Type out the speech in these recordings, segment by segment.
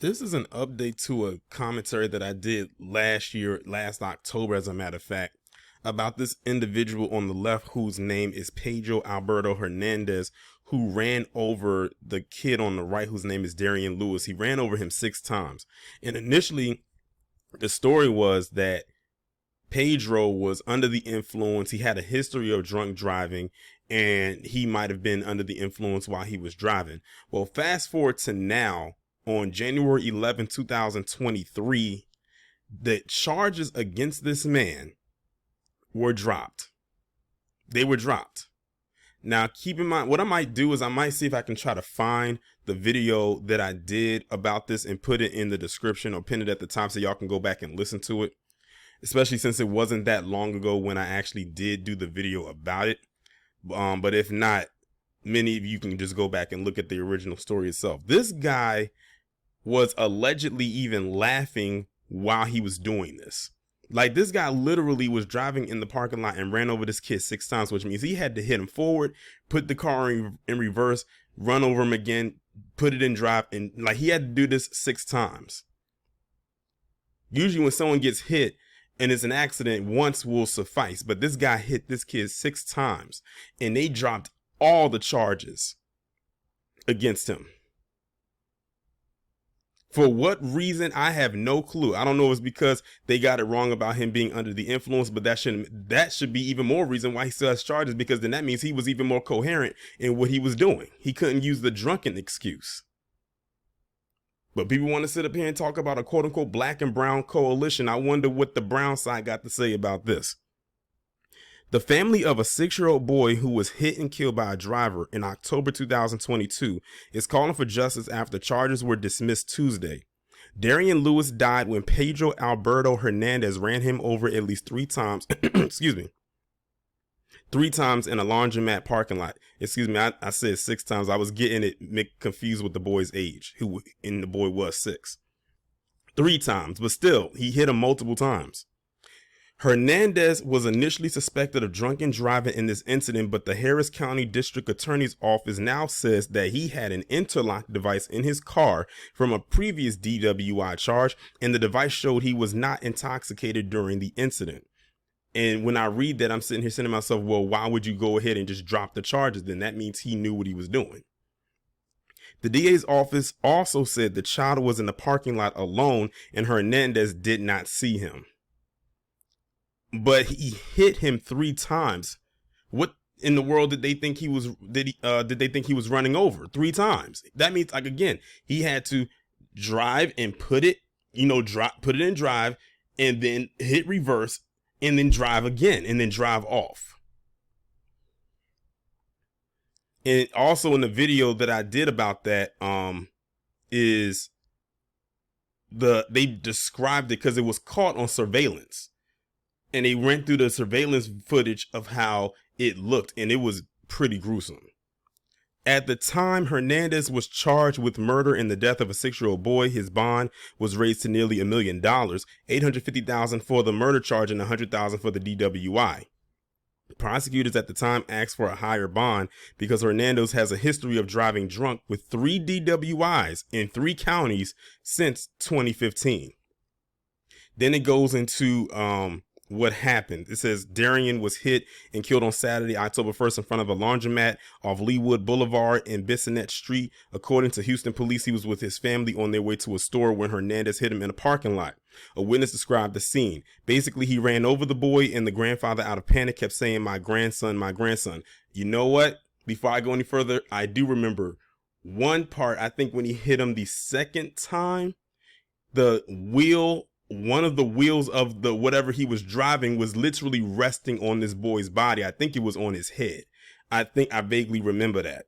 This is an update to a commentary that I did last October, as a matter of fact, about this individual on the left whose name is Pedro Alberto Hernandez, who ran over the kid on the right, whose name is Darien Lewis. He ran over him 6 times. And initially, the story was that Pedro was under the influence. He had a history of drunk driving, and he might have been under the influence while he was driving. Well, fast forward to now, on January 11, 2023, the charges against this man were dropped. They were dropped. Now, keep in mind, what I might do is I might see if I can try to find the video that I did about this and put it in the description or pin it at the top so y'all can go back and listen to it, especially since it wasn't that long ago when I actually did do the video about it. But if not, many of you can just go back and look at the original story itself. This guy was allegedly even laughing while he was doing this. Like, this guy literally was driving in the parking lot and ran over this kid 6 times, which means he had to hit him forward, put the car in reverse, run over him again, put it in drive, and like he had to do this 6 times. Usually when someone gets hit and it's an accident, once will suffice, but this guy hit this kid 6 times and they dropped all the charges against him. For what reason, I have no clue. I don't know if it's because they got it wrong about him being under the influence, but that should be even more reason why he still has charges, because then that means he was even more coherent in what he was doing. He couldn't use the drunken excuse. But people want to sit up here and talk about a quote unquote black and brown coalition. I wonder what the brown side got to say about this. The family of a 6-year-old boy who was hit and killed by a driver in October 2022 is calling for justice after charges were dismissed Tuesday. Darien Lewis died when Pedro Alberto Hernandez ran him over at least 3 times, excuse me, 3 times in a laundromat parking lot. Excuse me, I said 6 times. I was getting it confused with the boy's age, and the boy was 6. 3 times, but still, he hit him multiple times. Hernandez was initially suspected of drunken driving in this incident, but the Harris County District Attorney's Office now says that he had an interlock device in his car from a previous DWI charge, and the device showed he was not intoxicated during the incident. And when I read that, I'm sitting here saying to myself, well, why would you go ahead and just drop the charges? Then that means he knew what he was doing. The DA's office also said the child was in the parking lot alone and Hernandez did not see him. But he hit him 3 times. What in the world did they think he was? Did they think he was running over 3 times? That means, like, again, he had to drive and put it in drive, and then hit reverse, and then drive again, and then drive off. And also in the video that I did about that, is they described it because it was caught on surveillance. And they went through the surveillance footage of how it looked, and it was pretty gruesome. At the time, Hernandez was charged with murder in the death of a 6-year-old boy. His bond was raised to nearly $1 million, $850,000 for the murder charge and $100,000 for the DWI. Prosecutors at the time asked for a higher bond because Hernandez has a history of driving drunk with 3 DWIs in 3 counties since 2015. Then it goes into what happened. It says Darien was hit and killed on Saturday, October 1st in front of a laundromat off Leewood Boulevard and Bissonnette Street. According to Houston police, he was with his family on their way to a store when Hernandez hit him in a parking lot. A witness described the scene. Basically, he ran over the boy and the grandfather, out of panic, kept saying, my grandson, my grandson. You know what? Before I go any further, I do remember one part. I think when he hit him the second time, one of the wheels of the whatever he was driving was literally resting on this boy's body. I think it was on his head. I think I vaguely remember that.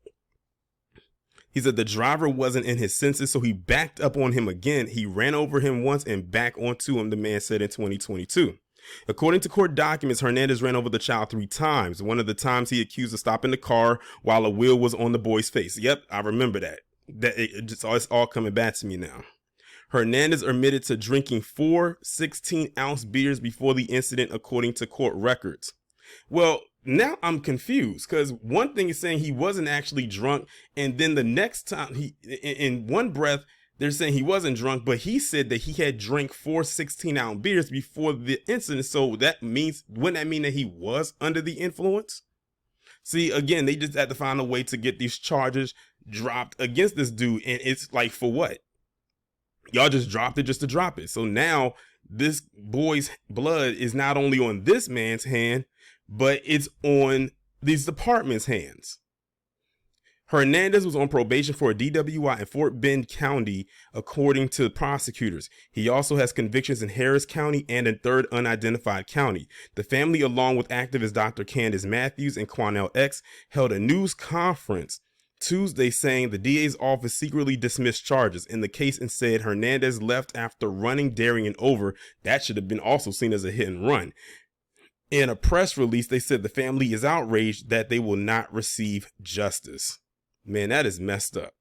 He said the driver wasn't in his senses, so he backed up on him again. He ran over him once and back onto him, the man said in 2022. According to court documents, Hernandez ran over the child 3 times. One of the times he accused of stopping the car while a wheel was on the boy's face. Yep, I remember that. It's all coming back to me now. Hernandez admitted to drinking 4 16-ounce beers before the incident, according to court records. Well, now I'm confused, because one thing is saying he wasn't actually drunk, and then the next time in one breath they're saying he wasn't drunk, but he said that he had drank 4 16-ounce beers before the incident. So that means, wouldn't that mean that he was under the influence? See, again, they just had to find a way to get these charges dropped against this dude. And it's like, for what? Y'all just dropped it just to drop it. So now this boy's blood is not only on this man's hand, but it's on these department's hands. Hernandez was on probation for a DWI in Fort Bend County, according to prosecutors. He also has convictions in Harris County and in third unidentified county. The family, along with activist Dr. Candace Matthews and Quanell X, held a news conference Tuesday saying the DA's office secretly dismissed charges in the case and said Hernandez left after running Darien over. That should have been also seen as a hit and run. In a press release, they said the family is outraged that they will not receive justice. Man, that is messed up.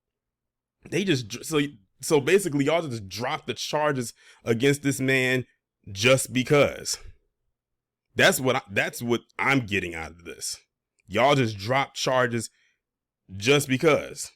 They just, so basically y'all just dropped the charges against this man just because. That's what I'm getting out of this. Y'all just dropped charges just because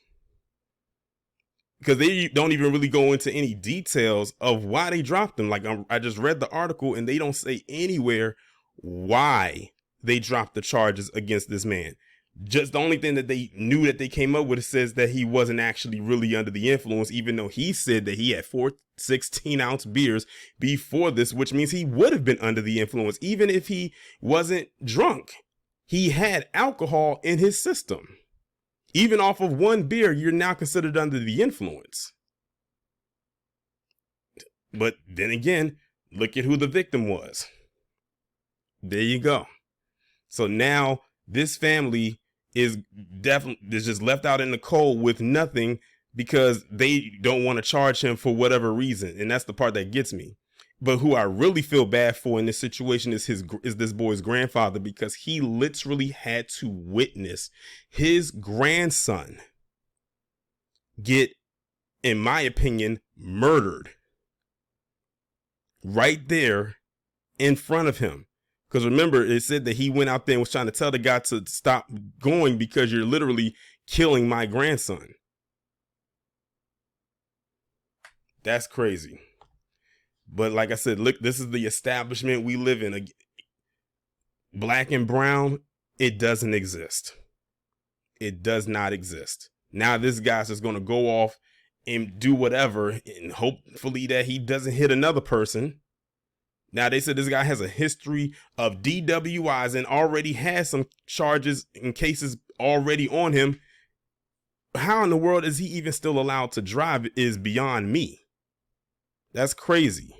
they don't even really go into any details of why they dropped them. Like, I just read the article and they don't say anywhere why they dropped the charges against this man. Just the only thing that they knew that they came up with says that he wasn't actually really under the influence, even though he said that he had 4 16-ounce beers before this, which means he would have been under the influence. Even if he wasn't drunk, he had alcohol in his system. Even off of 1 beer, you're now considered under the influence. But then again, look at who the victim was. There you go. So now this family is just left out in the cold with nothing because they don't want to charge him for whatever reason. And that's the part that gets me. But who I really feel bad for in this situation is this boy's grandfather, because he literally had to witness his grandson get, in my opinion, murdered right there in front of him. Because remember, it said that he went out there and was trying to tell the guy to stop going because you're literally killing my grandson. That's crazy. But like I said, look, this is the establishment we live in. Black and brown, it doesn't exist. It does not exist. Now this guy's just going to go off and do whatever, and hopefully that he doesn't hit another person. Now, they said this guy has a history of DWIs and already has some charges and cases already on him. How in the world is he even still allowed to drive is beyond me. That's crazy.